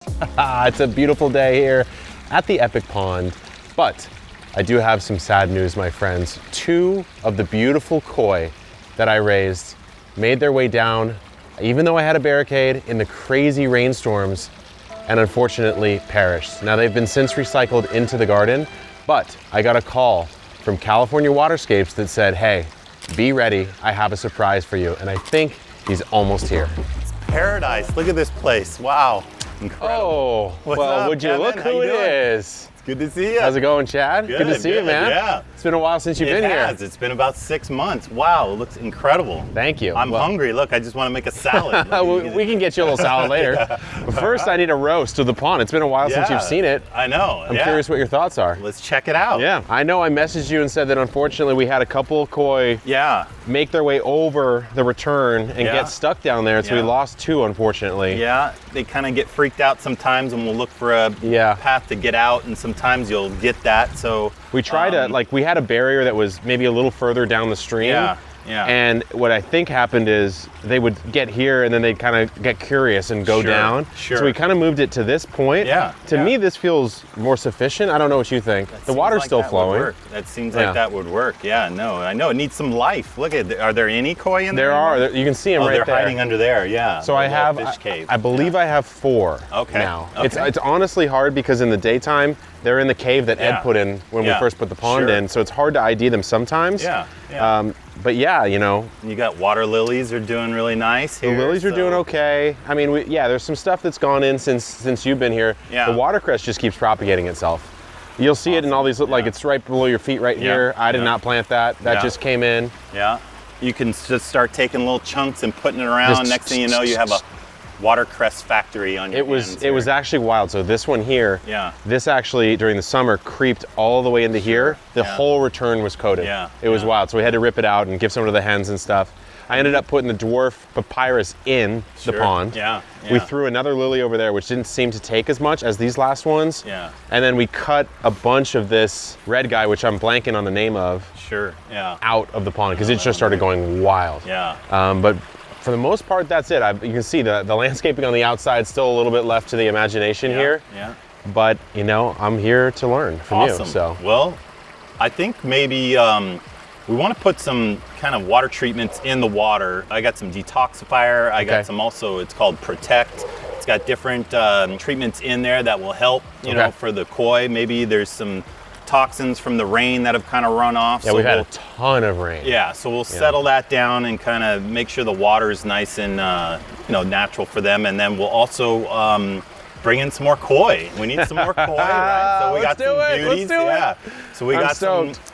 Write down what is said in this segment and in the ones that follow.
It's a beautiful day here at the Epic Pond, but I do have some sad news, my friends. 2 of the beautiful koi that I raised made their way down, even though I had a barricade, in the crazy rainstorms, and unfortunately perished. Now they've been since recycled into the garden, but I got a call from California Waterscapes that said, hey, be ready, I have a surprise for you. And I think he's almost here. It's paradise, look at this place, wow. Incredible. Oh, well, would you look who it is? It's good to see you. How's it going, Chad? Good to see you, man. Yeah. It's been a while since you've been here. It has. It's been about 6 months. Wow, it looks incredible. Thank you. I'm hungry. Look, I just want to make a salad. We can get you a little salad later. But first, I need a roast of the pond. It's been a while since you've seen it. I know. I'm curious what your thoughts are. Let's check it out. Yeah, I know I messaged you and said that unfortunately we had a couple of koi make their way over the return and get stuck down there. So we lost 2, unfortunately. Yeah, they kind of get freaked out sometimes and we'll look for a path to get out, and sometimes you'll get that. So we tried to, we had a barrier that was maybe a little further down the stream. Yeah. And what I think happened is they would get here and then they'd kind of get curious and go down. So we kind of moved it to this point. To me, this feels more sufficient. I don't know what you think. The water's still flowing. That seems like that would work. Yeah, no, I know. It needs some life. Look at, are there any koi in there? There are. You can see them right there. They're hiding under there, yeah. So I have, fish cave. I believe I have 4 now. It's honestly hard because in the daytime, they're in the cave that Ed put in when we first put the pond in. So it's hard to ID them sometimes. But yeah, you know. You got water lilies are doing really nice here. The lilies are doing okay. I mean, there's some stuff that's gone in since you've been here. The watercress just keeps propagating itself. You'll see it in all these, like it's right below your feet right here. I did not plant that. That just came in. Yeah. You can just start taking little chunks and putting it around. Next thing you know, you have a watercress factory on your hands. It was actually wild. So this one here, this actually during the summer creeped all the way into here. The whole return was coated. It was wild. So we had to rip it out and give some to the hens and stuff. I ended up putting the dwarf papyrus in the pond. We threw another lily over there, which didn't seem to take as much as these last ones. And then we cut a bunch of this red guy, which I'm blanking on the name of. Out of the pond because it just started going wild. But for the most part, that's it. You can see the landscaping on the outside, still a little bit left to the imagination here. But, you know, I'm here to learn from you. So. Well, I think maybe we want to put some kind of water treatments in the water. I got some detoxifier. I got some also, it's called Protect. It's got different treatments in there that will help, you know, for the koi. Maybe there's some toxins from the rain that have kind of run off. Yeah, so we've had a ton of rain. Yeah, so we'll settle that down and kind of make sure the water is nice and you know, natural for them. And then we'll also bring in some more koi. We need some more koi, right? So we got some beauties. So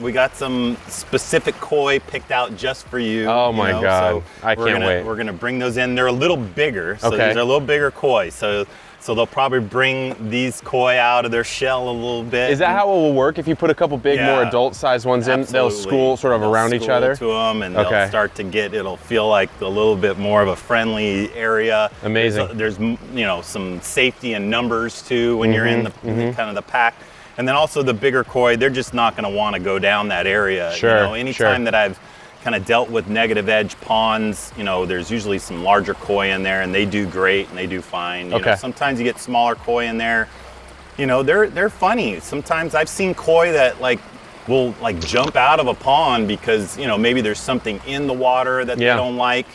we got some specific koi picked out just for you. Oh my God, so I can't wait. We're gonna bring those in. They're a little bigger, so these are a little bigger koi. So they'll probably bring these koi out of their shell a little bit. Is that how it will work? If you put a couple big, more adult-sized ones in, they'll school sort of around each other? To them, and they'll start to it'll feel like a little bit more of a friendly area. Amazing. There's you know, some safety in numbers too when you're in the kind of the pack. And then also the bigger koi, they're just not going to want to go down that area. You know, anytime that I've kind of dealt with negative edge ponds, you know, there's usually some larger koi in there and they do great and they do fine. You know, sometimes you get smaller koi in there, you know, they're funny. Sometimes I've seen koi that will jump out of a pond because, you know, maybe there's something in the water that they don't like.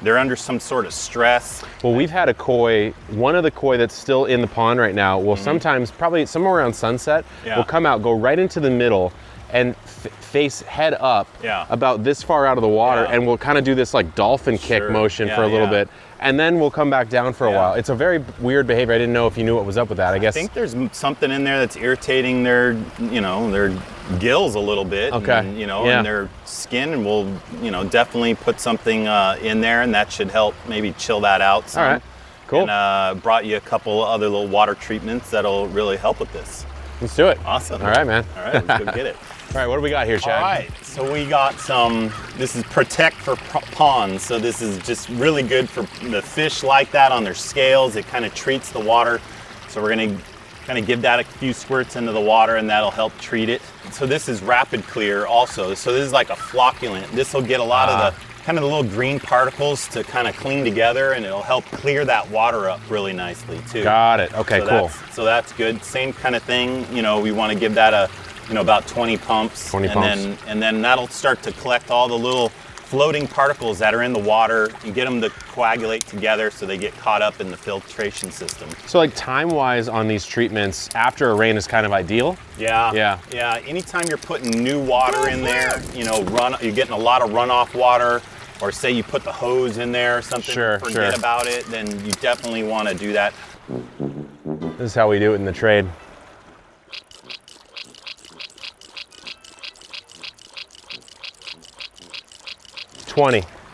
They're under some sort of stress. Well, we've had a koi, one of the koi that's still in the pond right now will sometimes, probably somewhere around sunset, will come out, go right into the middle and face head up about this far out of the water and we'll kind of do this like dolphin kick motion for a little bit and then we'll come back down for a while. It's a very weird behavior. I didn't know if you knew what was up with that. I guess I think there's something in there that's irritating their, you know, their gills a little bit and, you know, and their skin, and we'll, you know, definitely put something in there and that should help maybe chill that out some. All right, cool. And brought you a couple other little water treatments that'll really help with this. Let's do it. Awesome. All right, man. All right, let's go get it. All right, what do we got here, Chad? All right, so we got some, this is Protect for ponds. So this is just really good for the fish like that on their scales. It kind of treats the water. So we're gonna kind of give that a few squirts into the water and that'll help treat it. So this is Rapid Clear also. So this is like a flocculant. This will get a lot of the kind of the little green particles to kind of cling together, and it'll help clear that water up really nicely too. Got it. Okay, cool. So that's good. Same kind of thing. You know, we want to give that a, you know, about 20 pumps. 20 pumps. And then that'll start to collect all the little floating particles that are in the water and get them to coagulate together so they get caught up in the filtration system. So like time-wise on these treatments, after a rain is kind of ideal? Yeah. Anytime you're putting new water in there, you know, you're getting a lot of runoff water, or say you put the hose in there or something, forget about it, then you definitely want to do that. This is how we do it in the trade.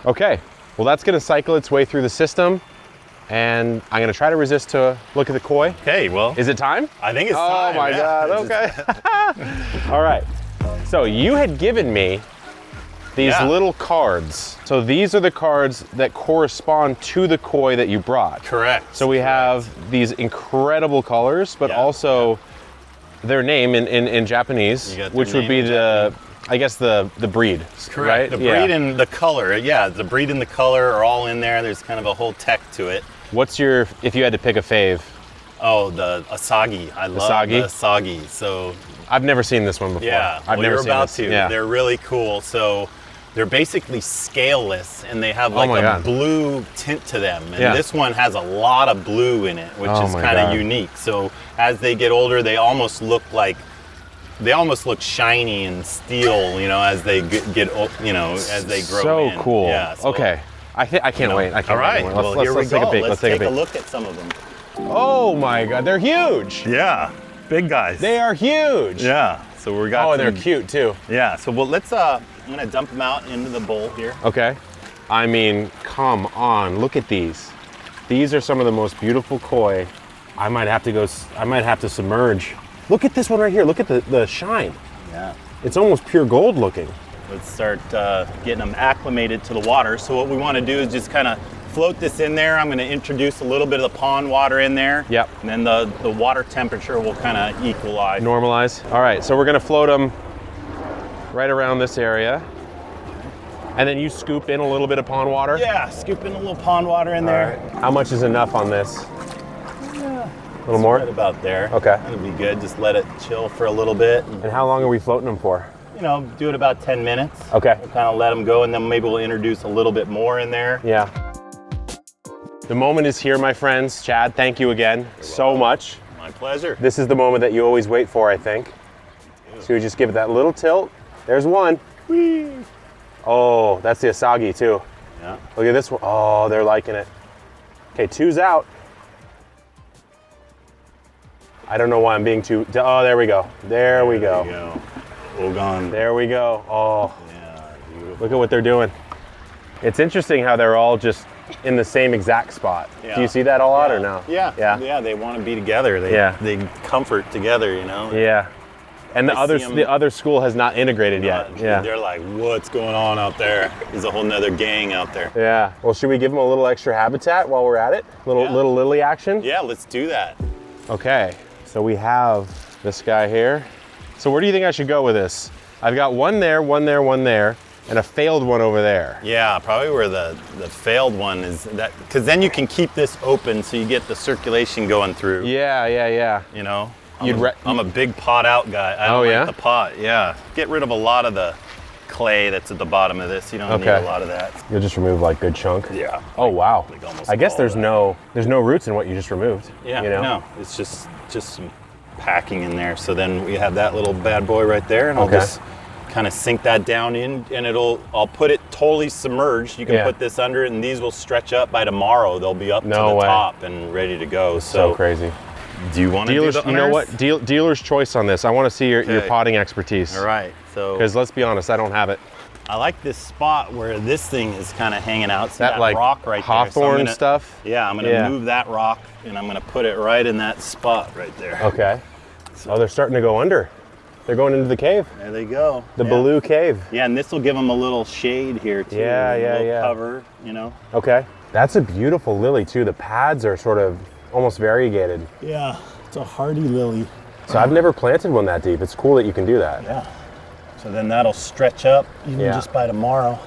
Okay, well that's gonna cycle its way through the system, and I'm gonna try to resist to look at the koi. Okay, well. Is it time? I think it's time. Oh my God, okay. All right, so you had given me these little cards. So these are the cards that correspond to the koi that you brought. Correct. So we have these incredible colors, but also their name in Japanese, which would be I guess the breed. Correct. Right? The breed and the color. Yeah, the breed and the color are all in there. There's kind of a whole tech to it. What's your, if you had to pick a fave? Oh, the Asagi. I love the Asagi. So I've never seen this one before. Yeah, I've never you're seen about this. to. Yeah. They're really cool. So they're basically scaleless, and they have like a blue tint to them. And this one has a lot of blue in it, which is kind of unique. So as they get older, they almost look shiny and steel, you know, as they get you know, as they grow. So cool. Yeah. So, okay. I can't wait. I can't wait. Well, here we go. Let's take a look at some of them. Oh my God, they're huge. Yeah, big guys. They are huge. Yeah. So we got. Oh, and they're cute too. Yeah. So let's. I'm gonna dump them out into the bowl here. Okay. I mean, come on, look at these. These are some of the most beautiful koi. I might have to submerge. Look at this one right here. Look at the shine. Yeah. It's almost pure gold looking. Let's start getting them acclimated to the water. So what we want to do is just kind of float this in there. I'm going to introduce a little bit of the pond water in there. Yep. And then the water temperature will kind of equalize. Normalize. All right, so we're going to float them right around this area. And then you scoop in a little bit of pond water? Yeah, scoop in a little pond water in there. Right. How much is enough on this? A little more? Right about there. Okay. That'll be good. Just let it chill for a little bit. And how long are we floating them for? You know, do it about 10 minutes. Okay. We'll kind of let them go, and then maybe we'll introduce a little bit more in there. Yeah. The moment is here, my friends. Chad, thank you again so much. My pleasure. This is the moment that you always wait for, I think. So you just give it that little tilt. There's one. Whee! Oh, that's the Asagi too. Yeah. Look at this one. Oh, they're liking it. Okay, two's out. I don't know why I'm being too, oh, there we go. There we go. There you go. Ogon. There we go. Oh, yeah, beautiful. Look at what they're doing. It's interesting how they're all just in the same exact spot. Yeah. Do you see that a lot or no? Yeah. Yeah, they want to be together. They comfort together, you know? Yeah. And the other school has not integrated yet. Yeah. They're like, what's going on out there? There's a whole nother gang out there. Yeah. Well, should we give them a little extra habitat while we're at it? Little lily action? Yeah, let's do that. Okay. So we have this guy here. So where do you think I should go with this? I've got one there, and a failed one over there. Yeah, probably where the failed one is, that, because then you can keep this open so you get the circulation going through. Yeah. You know, I'm a big pot out guy. I don't like the pot. Yeah, get rid of a lot of the clay that's at the bottom of this. You don't need a lot of that. You'll just remove like good chunk. Yeah. Oh wow. Like I guess there's no roots in what you just removed. Yeah. You know? No, it's just some packing in there. So then we have that little bad boy right there, and I'll just kind of sink that down in, and I'll put it totally submerged. You can put this under it, and these will stretch up by tomorrow. They'll be up to the top and ready to go. So crazy. Do you want to do the honors? You know what? Dealer's choice on this. I want to see your potting expertise. All right. So, because let's be honest, I don't have it. I like this spot where this thing is kind of hanging out. So that like rock right hawthorn there. stuff? Yeah, I'm going to move that rock, and I'm going to put it right in that spot right there. Okay. Oh, they're starting to go under. They're going into the cave. There they go. The Baloo cave. Yeah, and this will give them a little shade here too. Yeah. Cover, you know. Okay. That's a beautiful lily too. The pads are sort of almost variegated. Yeah, it's a hardy lily. So I've never planted one that deep. It's cool that you can do that. Yeah. So then that'll stretch up even just by tomorrow.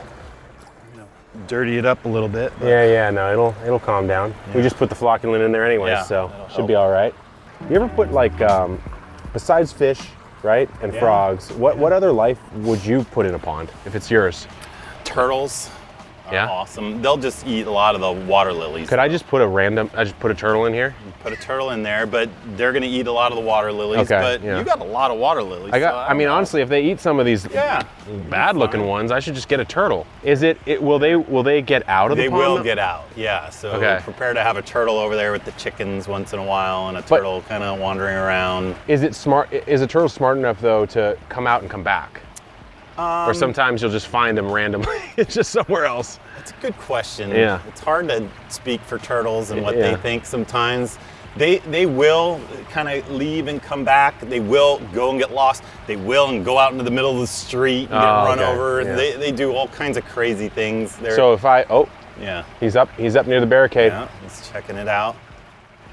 dirty it up a little bit. Yeah, no, it'll calm down. Yeah. We just put the flocculant in there anyway, so should be all right. You ever put like, besides fish, right, and frogs, what other life would you put in a pond if it's yours? Turtles. Awesome. They'll just eat a lot of the water lilies. Could I just put a turtle in here? Put a turtle in there, but they're going to eat a lot of the water lilies. Okay, but you got a lot of water lilies. I mean, honestly, if they eat some of these bad-looking ones, I should just get a turtle. Will they get out of the pond? They will get out. Yeah. So prepare to have a turtle over there with the chickens once in a while, and a turtle kind of wandering around. Is a turtle smart enough though to come out and come back? Or sometimes you'll just find them randomly. It's just somewhere else. That's a good question. Yeah. It's hard to speak for turtles and what they think sometimes. They will kind of leave and come back. They will go and get lost. They will and go out into the middle of the street and get run over. Yeah. They do all kinds of crazy things. So if he's up near the barricade. Yeah, he's checking it out.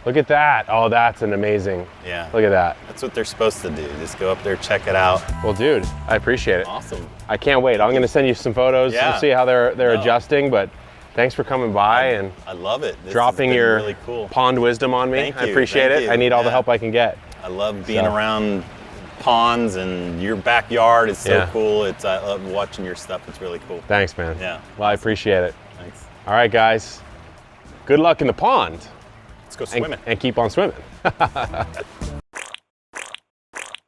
Look at that. Oh, that's an amazing. Yeah. Look at that. That's what they're supposed to do. Just go up there, check it out. Well, dude, I appreciate it. Awesome. I can't wait. I'm going to send you some photos and see how they're adjusting, but thanks for coming by and I love it. Dropping your really cool pond wisdom on me. Thank you. I appreciate it. I need all the help I can get. I love being around ponds, and your backyard is so cool. I love watching your stuff. It's really cool. Thanks, man. Yeah. Well, I appreciate it. Thanks. All right, guys. Good luck in the pond. Let's go swimming. And keep on swimming.